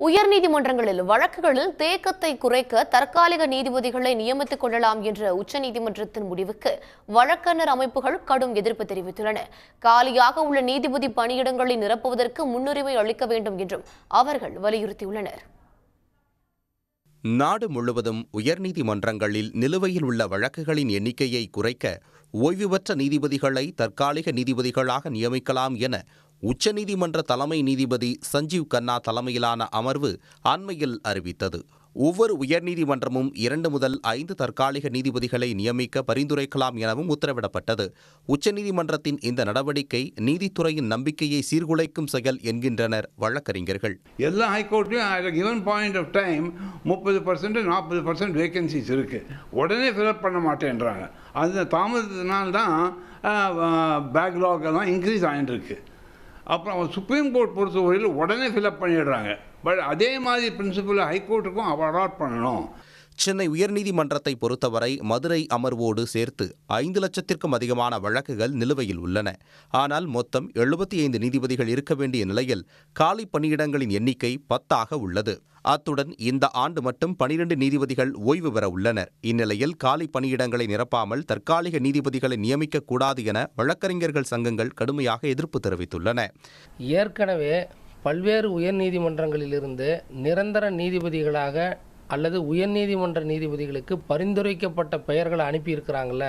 உயர்நீதிமன்றங்களில் வழக்குகளில் தேக்கத்தை குறைக்க தற்காலிக நீதிபதிகளை நியமித்துக் கொள்ளலாம் என்ற உச்சநீதிமன்றத்தின் முடிவுக்கு வழக்கறிஞர் அமைப்புகள் கடும் எதிர்ப்பு தெரிவித்துள்ளன. காலியாக உள்ள நீதிபதி பணியிடங்களை நிரப்புவதற்கு முன்னுரிமை அளிக்க வேண்டும் என்றும் அவர்கள் வலியுறுத்தியுள்ளனர். நாடு முழுவதும் உயர்நீதிமன்றங்களில் நிலுவையில் உள்ள வழக்குகளின் எண்ணிக்கையை குறைக்க ஓய்வு பெற்ற நீதிபதிகளை தற்காலிக நீதிபதிகளாக நியமிக்கலாம் என உச்சநீதிமன்ற தலைமை நீதிபதி சஞ்சீவ் கன்னா தலைமையிலான அமர்வு அண்மையில் அறிவித்தது. ஒவ்வொரு உயர்நீதிமன்றமும் 2 முதல் 5 தற்காலிக நீதிபதிகளை நியமிக்க பரிந்துரைக்கலாம் எனவும் உத்தரவிடப்பட்டது. உச்சநீதிமன்றத்தின் இந்த நடவடிக்கை நீதித்துறையின் நம்பிக்கையை சீர்குலைக்கும் செயல் என்கின்றனர் வழக்கறிஞர்கள். எல்லா ஹைகோர்ட்லையும் given point of time 30% 40% vacancies இருக்கு. உடனே ஃபில்அப் பண்ண மாட்டேன்றாங்க. அந்த தாமதத்தினால்தான் பேக்லாக் எல்லாம் இன்க்ரீஸ் ஆகிட்டு இருக்கு. அப்புறம் சுப்ரீம் கோர்ட் பொறுத்தவரையில் உடனே ஃபில்அப் பண்ணிடுறாங்க. பட் அதே மாதிரி பிரின்சிபல் ஹைகோர்ட்டுக்கும் அலாட் பண்ணணும். சென்னை உயர்நீதிமன்றத்தை பொறுத்தவரை மதுரை அமர்வோடு சேர்த்து 5 லட்சத்திற்கும் அதிகமான வழக்குகள் நிலுவையில் உள்ளன. ஆனால் மொத்தம் 75 நீதிபதிகள் இருக்க வேண்டிய நிலையில் காலி பணியிடங்களின் எண்ணிக்கை 10 உள்ளது. அத்துடன் இந்த ஆண்டு மட்டும் 12 நீதிபதிகள் ஓய்வு பெற உள்ளனர். இந்நிலையில் காலி பணியிடங்களை நிரப்பாமல் தற்காலிக நீதிபதிகளை நியமிக்கக்கூடாது என வழக்கறிஞர்கள் சங்கங்கள் கடுமையாக எதிர்ப்பு தெரிவித்துள்ளன. ஏற்கனவே பல்வேறு உயர்நீதிமன்றங்களிலிருந்து நிரந்தர நீதிபதிகளாக அல்லது உயர்நீதிமன்ற நீதிபதிகளுக்கு பரிந்துரைக்கப்பட்ட பெயர்களை அனுப்பியிருக்கிறாங்கள,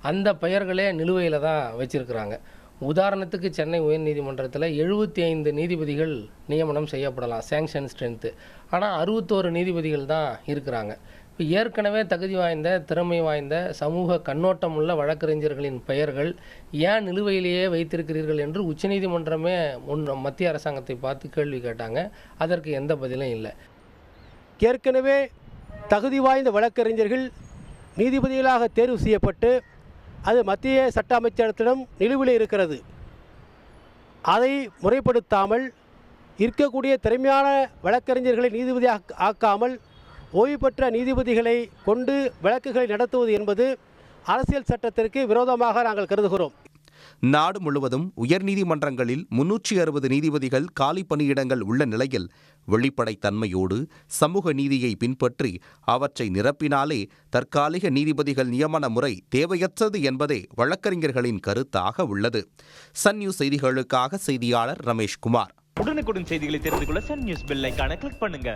அந்த பெயர்களே நிலுவையில் தான் வச்சுருக்கிறாங்க. உதாரணத்துக்கு சென்னை உயர்நீதிமன்றத்தில் 75 நீதிபதிகள் நியமனம் செய்யப்படலாம் சேங்ஷன் ஸ்ட்ரென்த்து. ஆனால் 61 நீதிபதிகள் தான் இருக்கிறாங்க. இப்போ ஏற்கனவே தகுதி வாய்ந்த திறமை வாய்ந்த சமூக கண்ணோட்டம் உள்ள வழக்கறிஞர்களின் பெயர்கள் ஏன் நிலுவையிலேயே வைத்திருக்கிறீர்கள் என்று உச்சநீதிமன்றமே மத்திய அரசாங்கத்தை பார்த்து கேள்வி கேட்டாங்க. அதற்கு எந்த பதிலும் இல்லை. ஏற்கனவே தகுதி வாய்ந்த வழக்கறிஞர்கள் நீதிபதிகளாக தேர்வு செய்யப்பட்டு அது மத்திய சட்ட அமைச்சரத்திடம் நிலுவையில் இருக்கிறது. அதை முறைப்படுத்தாமல் இருக்கக்கூடிய திறமையான வழக்கறிஞர்களை நீதிபதியாக ஆக்காமல் ஓய்வு பெற்ற நீதிபதிகளை கொண்டு வழக்குகளை நடத்துவது என்பது அரசியல் சட்டத்திற்கு விரோதமாக நாங்கள் கருதுகிறோம். நாடு முழுவதும் உயர்நீதிமன்றங்களில் 360 நீதிபதிகள் காலி பணியிடங்கள் உள்ள நிலையில் வெளிப்படைத்தன்மையோடு சமூக நீதியை பின்பற்றி அவற்றை நிரப்பினாலே தற்காலிக நீதிபதிகள் நியமன முறை தேவையற்றது என்பதே வழக்கறிஞர்களின் கருத்தாக உள்ளது. சன் நியூஸ் செய்திகளுக்காக செய்தியாளர் ரமேஷ்குமார். உடனுக்குடன் செய்திகளை தெரிந்து கொள்ள சன் நியூஸ் பெல் ஐகானை கிளிக் பண்ணுங்க.